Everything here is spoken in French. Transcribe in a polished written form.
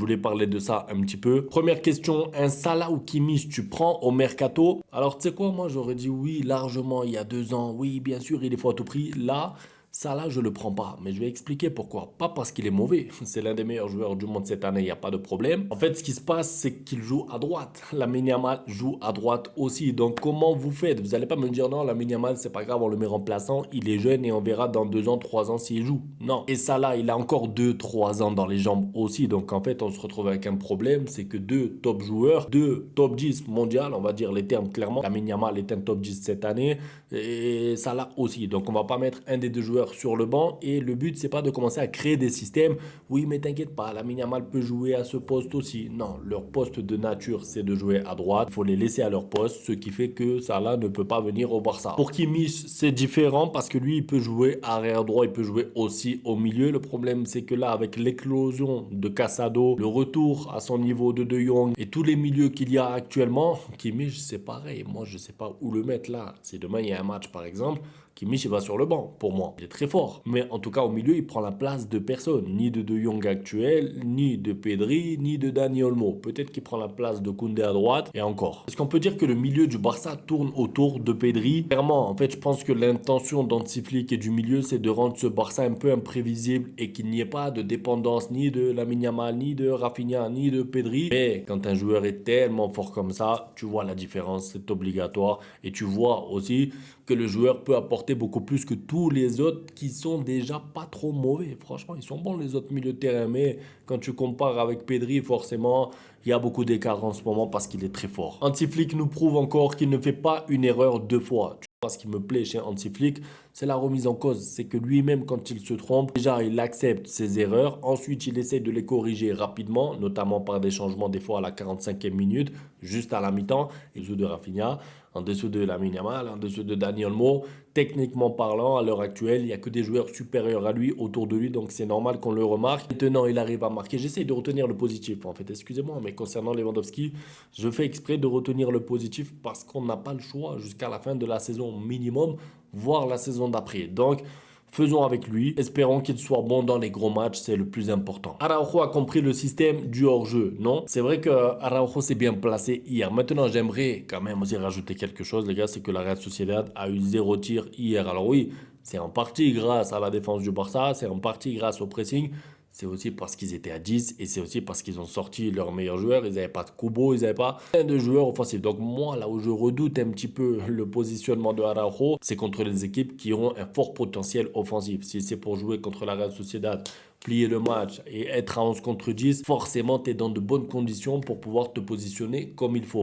voulais parler de ça un petit peu. Première question, un Salah ou Kimmich tu prends au mercato? Alors tu sais quoi, moi j'aurais dit oui largement il y a 2 ans. Oui, bien sûr, il est fort à tout prix. Là, Salah, je le prends pas. Mais je vais expliquer pourquoi. Pas parce qu'il est mauvais. C'est l'un des meilleurs joueurs du monde cette année, il n'y a pas de problème. En fait, ce qui se passe, c'est qu'il joue à droite. Lamine Yamal joue à droite aussi. Donc comment vous faites? Vous n'allez pas me dire non, Lamine Yamal, c'est pas grave, on le met remplaçant. Il est jeune et on verra dans 2 ans, 3 ans s'il joue. Non. Et Salah, il a encore 2, 3 ans dans les jambes aussi. Donc en fait, on se retrouve avec un problème, c'est que deux top joueurs, deux top 10 mondial, on va dire les termes clairement. Lamine Yamal est un top 10 cette année et Salah aussi. Donc on va pas mettre un des deux joueurs sur le banc et le but c'est pas de commencer à créer des systèmes. Oui, mais t'inquiète pas, Lamine Yamal peut jouer à ce poste aussi. Non, leur poste de nature c'est de jouer à droite. Il faut les laisser à leur poste, ce qui fait que Salah ne peut pas venir au Barça. Pour Kimmich, c'est différent parce que lui il peut jouer arrière droit, il peut jouer aussi au milieu. Le problème c'est que là avec l'éclosion de Casado, le retour à son niveau de Jong et tous les milieux qu'il y a actuellement, Kimmich c'est pareil. Moi je sais pas où le mettre là. Si demain il y a un match par exemple, Kimmich il va sur le banc pour moi. Il est très fort. Mais en tout cas au milieu il prend la place de personne. Ni de Jong actuel, ni de Pedri, ni de Dani Olmo. Peut-être qu'il prend la place de Koundé à droite et encore. Est-ce qu'on peut dire que le milieu du Barça tourne autour de Pedri? Clairement, en fait je pense que l'intention d'Hansi Flick et du milieu c'est de rendre ce Barça un peu imprévisible et qu'il n'y ait pas de dépendance ni de Lamine Yamal, ni de Rafinha, ni de Pedri. Mais quand un joueur est tellement fort comme ça, tu vois la différence, c'est obligatoire. Et tu vois aussi que le joueur peut apporter beaucoup plus que tous les autres qui sont déjà pas trop mauvais. Franchement, ils sont bons les autres milieux de terrain. Mais quand tu compares avec Pedri, forcément, il y a beaucoup d'écart en ce moment parce qu'il est très fort. Hansi Flick nous prouve encore qu'il ne fait pas une erreur 2 fois. Ce qui me plaît chez Hansi Flick, c'est la remise en cause. C'est que lui-même, quand il se trompe, déjà, il accepte ses erreurs. Ensuite, il essaie de les corriger rapidement, notamment par des changements, des fois à la 45e minute, juste à la mi-temps. Il joue de Rafinha, en dessous de Lamine Yamal, en dessous de Dani Olmo. Techniquement parlant, à l'heure actuelle, il n'y a que des joueurs supérieurs à lui autour de lui, donc c'est normal qu'on le remarque. Maintenant, il arrive à marquer. J'essaie de retenir le positif, en fait, excusez-moi, mais concernant Lewandowski, je fais exprès de retenir le positif parce qu'on n'a pas le choix jusqu'à la fin de la saison minimum, voire la saison d'après. Donc, faisons avec lui. Espérons qu'il soit bon dans les gros matchs, c'est le plus important. Araujo a compris le système du hors-jeu, non? C'est vrai que Araujo s'est bien placé hier. Maintenant, j'aimerais quand même aussi rajouter quelque chose, les gars, c'est que la Real Sociedad a eu 0 tir hier. Alors oui, c'est en partie grâce à la défense du Barça, c'est en partie grâce au pressing. C'est aussi parce qu'ils étaient à 10 et c'est aussi parce qu'ils ont sorti leurs meilleurs joueurs. Ils n'avaient pas de Kubo, ils n'avaient pas plein de joueurs offensifs. Donc moi, là où je redoute un petit peu le positionnement de Araujo, c'est contre les équipes qui auront un fort potentiel offensif. Si c'est pour jouer contre la Real Sociedad, plier le match et être à 11 contre 10, forcément, tu es dans de bonnes conditions pour pouvoir te positionner comme il faut.